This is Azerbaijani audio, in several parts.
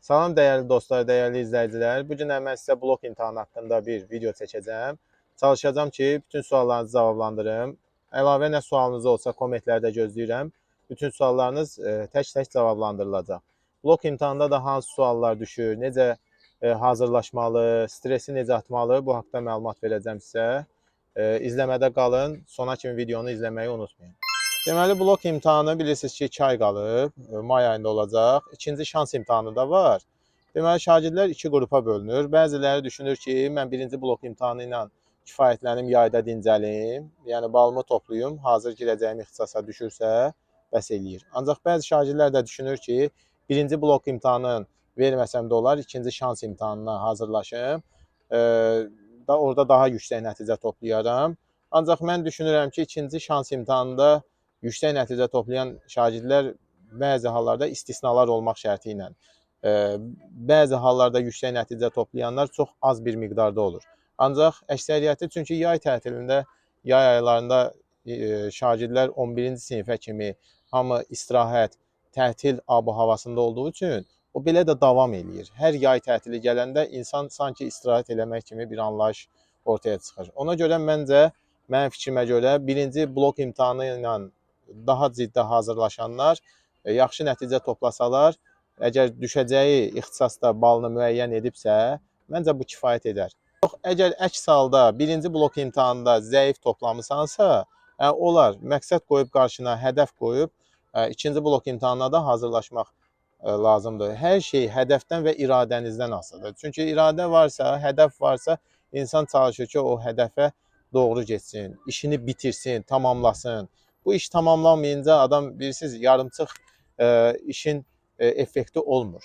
Salam dəyərli dostlar, dəyərli izləyicilər. Bu gün mən sizə blok imtahanı haqqında bir video çəkəcəm. Çalışacağam ki, bütün suallarınızı cavablandırım. Əlavə nə sualınız olsa kommentlərdə gözləyirəm. Bütün suallarınız tək-tək cavablandırılacaq. Blok imtahanında da hansı suallar düşür, necə hazırlaşmalı, stresi necə atmalı, bu haqqda məlumat verəcəm sizə. İzləmədə qalın, sona kimi videonu izləməyi unutmayın. Deməli, blok imtahanı bilirsiniz ki, 2 ay qalıb, may ayında olacaq. İkinci şans imtahanı da var. Deməli, şagirdlər 2 qrupa bölünür. Bəziləri düşünür ki, mən birinci blok imtahanı ilə kifayətlənib yayda dincəlim, yəni balımı toplayım, hazır girəcəyim ixtisasa düşürsə, bəs eləyir. Ancaq bəzi şagirdlər də düşünür ki, birinci blok imtahanı verməsəm də olar, ikinci şans imtahanına hazırlaşım, orada daha yüksək nəticə toplayaram. Ancaq mən düşünürəm ki, ikinci şans imtahanında yüksək nəticə toplayan şagirdlər bəzi hallarda istisnalar olmaq şərti ilə, bəzi hallarda yüksək nəticə toplayanlar çox az bir miqdarda olur. Ancaq əksəriyyəti, çünki yay tətilində, yay aylarında şagirdlər 11-ci sinifə kimi hamı istirahət, tətil ab-havasında olduğu üçün o belə də davam eləyir. Hər yay tətili gələndə insan sanki istirahət eləmək kimi bir anlayış ortaya çıxır. Ona görə məncə, mənim fikrimə görə birinci blok imtahanı ilə daha ciddi hazırlaşanlar yaxşı nəticə toplasalar, əgər düşəcəyi ixtisasda balını müəyyən edibsə, məncə bu kifayət edər. Yox, əgər əks halda birinci blok imtahanında zəif toplamısansa, olar, məqsəd qoyub qarşına, hədəf qoyub, ikinci blok imtahanına da hazırlaşmaq lazımdır. Hər şey hədəfdən və iradənizdən asılıdır. Çünki iradə varsa, hədəf varsa, insan çalışır ki, o hədəfə doğru getsin, işini bitirsin, tamamlasın. Bu iş tamamlanmayınca adam bilirsiniz yarımçıq işin effekti olmur.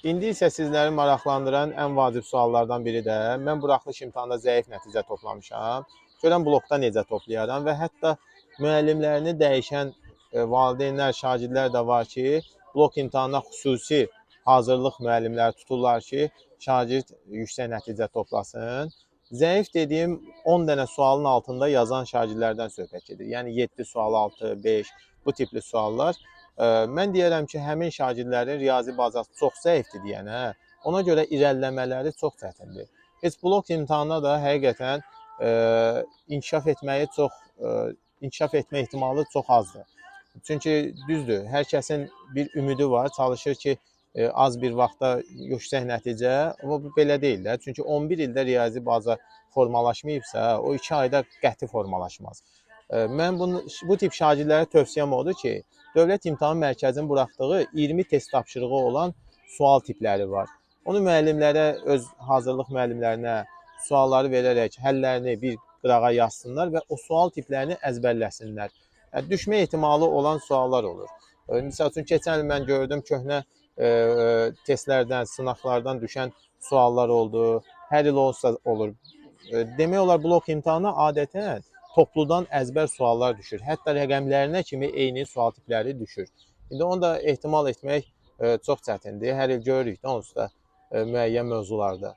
İndi isə sizləri maraqlandıran ən vacib suallardan biri də mən buraxılış imtahanında zəif nəticə toplamışam. Görən blokda necə toplayaram və hətta müəllimlərini dəyişən valideynlər, şagirdlər də var ki, blok imtahanına xüsusi hazırlıq müəllimləri tuturlar ki, şagird yüksək nəticə toplasın. Zəif dediyim 10 dənə sualın altında yazan şagirdlərdən söhbət gedir. Yəni 7 sual, 6, 5 bu tipli suallar. Mən deyərəm ki, həmin şagirdlərin riyazi bazası çox zəifdir deyənə, ona görə irəliləmələri çox çətindir. Heç blok imtahanına da həqiqətən inkişaf etmə ehtimalı çox azdır. Çünki düzdür, hər kəsin bir ümidi var, çalışır ki, az bir vaxtda yüksək nəticə, amma bu belə deyil də. Çünki 11 ildə riyazi baza formalaşmayıbsa, o 2 ayda qəti formalaşmaz. Mən bu tip şagirdlərə tövsiyəm odur ki, Dövlət İmtahan Mərkəzinin buraxdığı 20 test tapşırığı olan sual tipləri var. Onu müəllimlərə, öz hazırlıq müəllimlərinə sualları verərək həllərini bir qırağa yazsınlar və o sual tiplərini əzbərləsinlər. Düşmə ehtimalı olan suallar olur. Misal üçün, keçən il mən gördüm köhnə testlərdən, sınaqlardan düşən suallar oldu. Hər il olsa olur. Demək olar, blok imtahanı adətən topludan əzbər suallar düşür. Hətta rəqəmlərinə kimi eyni sual tipləri düşür. İndi onu da ehtimal etmək çox çətindir. Hər il görürük də onsuz da müəyyən mövzularda.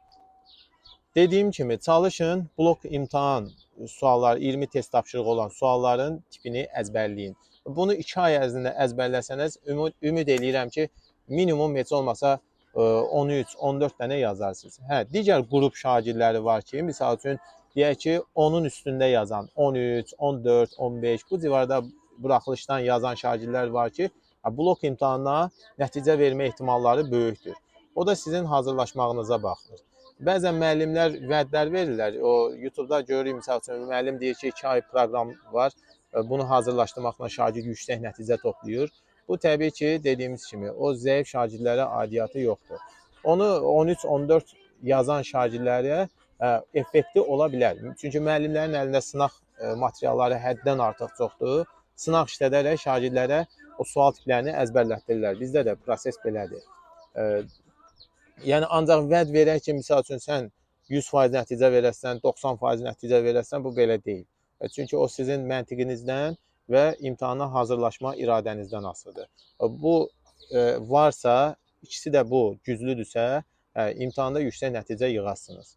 Dediyim kimi, çalışın blok imtahan sualları, 20 test tapşırığı olan sualların tipini əzbərləyin. Bunu 2 ay ərzində əzbərləsəniz, ümid eləyirəm ki, minimum heç olmasa 13-14 dənə yazarsınız. Digər qrup şagirdləri var ki, misal üçün, deyək ki, onun üstündə yazan 13, 14, 15 bu civarda buraxılışdan yazan şagirdlər var ki, blok imtahanına nəticə vermə ehtimalları böyükdür. O da sizin hazırlaşmağınıza baxır. Bəzən müəllimlər vədlər verirlər. O YouTube-da görürük, misal üçün, müəllim deyir ki, 2 ay proqram var, bunu hazırlaşdırmaqla şagird yüksək nəticə toplayır. Bu təbii ki, dediyimiz kimi, o zəif şagirdlərə aidiyyatı yoxdur. Onu 13-14 yazan şagirdlərə effekti ola bilər. Çünki müəllimlərin əlində sınaq materialları həddən artıq çoxdur. Sınaq işlədərək şagirdlərə o sual tiplərini əzbərlətdirirlər. Bizdə də proses belədir. Yəni, ancaq vəd verək ki, misal üçün, sən 100% nəticə verəsən, 90% nəticə verəsən, bu belə deyil. Çünki o sizin məntiqinizdən və imtahana hazırlaşma iradənizdən asılıdır. Bu varsa, ikisi də bu güclüdürsə, imtahanda yüksək nəticə yığarsınız.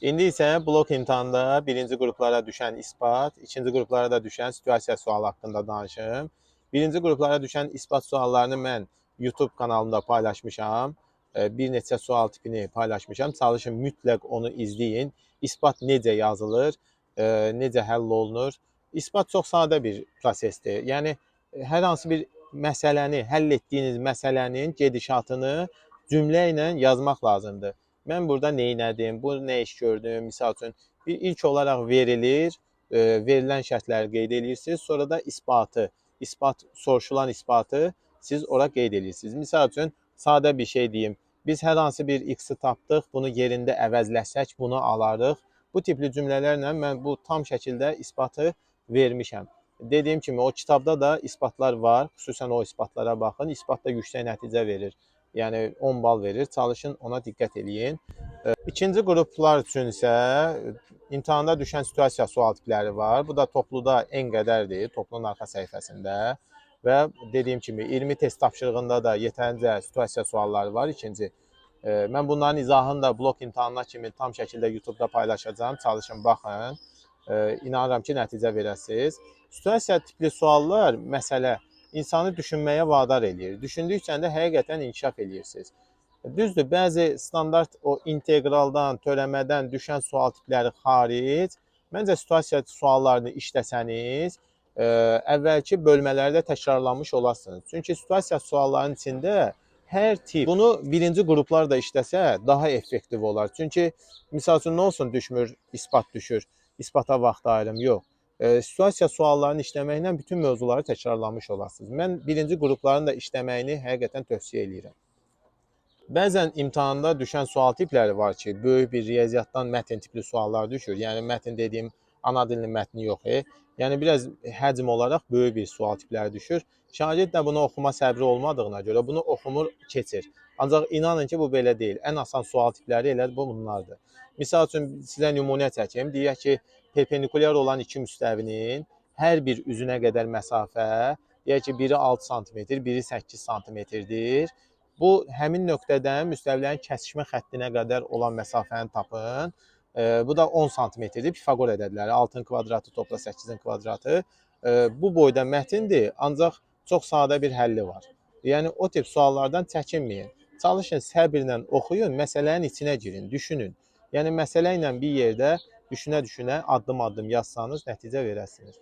İndi isə blok imtahanında birinci qruplara düşən isbat, ikinci qruplara da düşən situasiya sualı haqqında danışım. Birinci qruplara düşən isbat suallarını mən YouTube kanalımda paylaşmışam. Bir neçə sual tipini paylaşmışam. Çalışın mütləq onu izləyin. İsbat necə yazılır, necə həll olunur. İsbat çox sadə bir prosesdir. Yəni hər hansı bir məsələni, həll etdiyiniz məsələnin gedişatını cümlə ilə yazmaq lazımdır. Mən burada nə etdim, bu nə iş gördüm, misal üçün ilk olaraq verilir, verilən şərtləri qeyd edirsiniz, sonra da soruşulan isbatı siz ora qeyd edirsiniz. Misal üçün sadə bir şey deyim. Biz hər hansı bir x-i tapdıq, bunu yerində əvəzləsək bunu alarıq. Bu tipli cümlələrlə mən bu tam şəkildə isbatı vermişəm. Dediyim kimi o kitabda da isbatlar var. Xüsusən o isbatlara baxın. İsbat da yüksək nəticə verir. Yəni 10 bal verir. Çalışın ona diqqət eləyin. İkinci qruplar üçün isə imtahanda düşən situasiya sual tipləri var. Bu da topluda en qədərdir, toplunun arxa səhifəsində. Və dediyim kimi 20 test tapşırığında da yetərincə situasiya sualları var. İkinci. Mən bunların izahını da blok imtahanına kimi tam şəkildə YouTube'da paylaşacağım. Çalışın, baxın. İnanıram ki, nəticə verəsiniz. Situasiya tipli suallar, məsələ, insanı düşünməyə vadar eləyir. Düşündükcə də həqiqətən inkişaf eləyirsiniz. Düzdür, bəzi standart o inteqraldan, törəmədən düşən sual tipləri xaric, məncə situasiya suallarını işləsəniz, əvvəlki bölmələrdə təkrarlanmış olasınız. Çünki situasiya suallarının içində hər tip, bunu birinci qruplar da işləsə daha effektiv olar. Çünki misal üçün nə olsun düşmür, isbat düşür, isbata vaxt ayırım, yox. Situasiya suallarını işləməklə bütün mövzuları təkrarlamış olasınız. Mən birinci qrupların da işləməyini həqiqətən tövsiyə edirəm. Bəzən imtahanda düşən sual tipləri var ki, böyük bir riyaziyyatdan mətn tipli suallar düşür. Yəni mətn dediyim ana dilinin mətni yox. Yəni biraz həcm olaraq böyük bir sual tipləri düşür. Şagird də bunu oxuma səbri olmadığına görə bunu oxumur, keçir. Ancaq inanın ki, bu belə deyil. Ən asan sual tipləri elə bunlardır. Misal üçün sizə nümunə çəkim. Deyək ki, perpendikulyar olan iki müstəvinin hər bir üzünə qədər məsafə, deyək ki, biri 6 sm, biri 8 sm-dir. Bu, həmin nöqtədən müstəvilərin kəsişmə xəttinə qədər olan məsafəni tapın. Bu da 10 sm-dir. Pifaqor ədədləri. 6-ın kvadratı topla 8-in kvadratı. Bu boyda mətindir, ancaq çox sadə bir həlli var. Yəni, o tip suallardan çəkinməyin. Çalışın, səbirlə oxuyun, məsələnin içinə girin, düşünün. Yəni, məsələ ilə bir yerdə düşünə-düşünə, addım-addım yazsanız nəticə verəsiniz.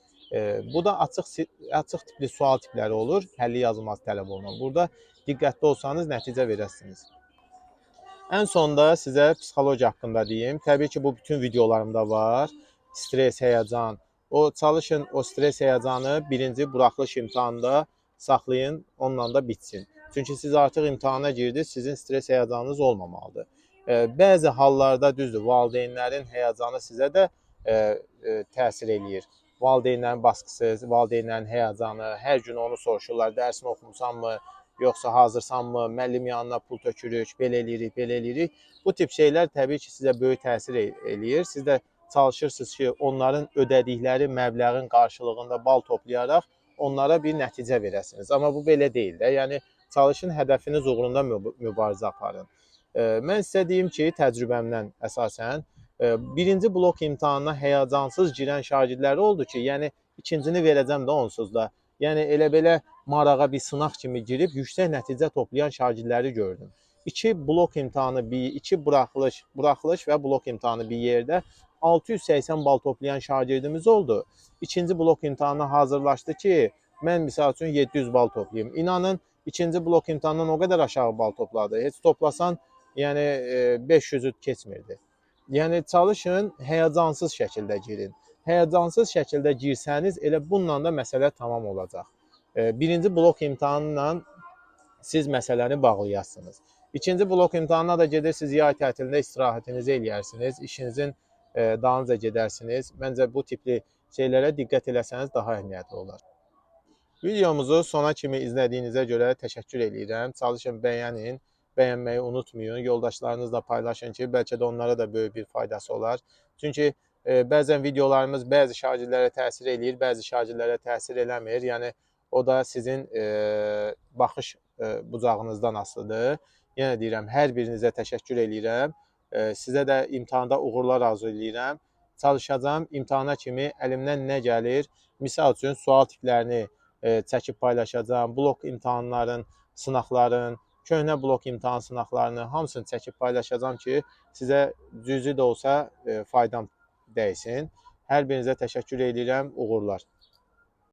Bu da açıq tipli sual tipləri olur, həlli yazılması tələb olunan. Burada diqqətli olsanız nəticə verəsiniz. Ən sonda sizə psixologiya haqqında deyim. Təbii ki, bu bütün videolarımda var. Stres, həyəcan. Çalışın, o stres, həyəcanı birinci buraxılış imtahanında saxlayın, onunla da bitsin. Çünki siz artıq imtahana girdiniz, sizin stres, həyəcanınız olmamalıdır. Bəzi hallarda düzdür, valideynlərin həyəcanı sizə də təsir eləyir. Valideynlərin baskısı, valideynlərin həyəcanı, hər gün onu soruşurlar, dərsini oxumusanmı, yoxsa hazırsanmı, müəllim yanına pul tökürük, belə eləyirik. Bu tip şeylər təbii ki, sizə böyük təsir eləyir. Siz də çalışırsınız ki, onların ödədikləri məbləğin qarşılığında bal toplayaraq onlara bir nəticə verəsiniz. Amma bu belə deyil də. Yəni, çalışın, hədəfiniz uğrunda mübarizə aparın. Mən sizə deyim ki, təcrübəmdən əsasən, birinci blok imtahanına həyəcansız girən şagirdləri oldu ki, yəni ikincini verəcəm də onsuz da. Yəni elə-belə marağa bir sınaq kimi girib yüksək nəticə toplayan şagirdləri gördüm. İki blok imtahanı, iki buraxılış və blok imtahanı bir yerdə 680 bal toplayan şagirdimiz oldu. İkinci blok imtahanına hazırlaşdı ki, mən misal üçün 700 bal toplayayım. İnanın, ikinci blok imtahanından o qədər aşağı bal topladı. Heç toplasan, yəni 500-ü keçmirdi. Yəni çalışın, həyəcansız şəkildə girin. Həyəcansız şəkildə girsəniz, elə bununla da məsələ tamam olacaq. Birinci blok imtahanla siz məsələni bağlayasınız. İkinci blok imtahanına da gedirsiniz, yay tətilində istirahətinizi eləyərsiniz, işinizin dalınca gedərsiniz. Məncə bu tipli şeylərə diqqət eləsəniz daha əhəmiyyətli olar. Videomuzu sona kimi izlədiyinizə görə təşəkkür edirəm. Çalışın, bəyənin, bəyənməyi unutmayın. Yoldaşlarınızla paylaşın ki, bəlkə də onlara da böyük bir faydası olar. Çünki bəzən videolarımız bəzi şagirdlərə təsir eləyir, bəzi şagirdlərə təsir eləmir. Yəni, o da sizin baxış bucağınızdan asılıdır. Yenə deyirəm, hər birinizə təşəkkür edirəm. Sizə də imtahanda uğurlar arzu edirəm. Çalışacağım, imtahana kimi əlimdən nə gəlir, misal üçün sual tiplərini çəkib paylaşacağam. Blok imtahanların, sınaqların, köhnə blok imtahan sınaqlarını hamısını çəkib paylaşacağam ki, sizə cüzi də olsa faydam dəysin. Hər birinizə təşəkkür edirəm. Uğurlar.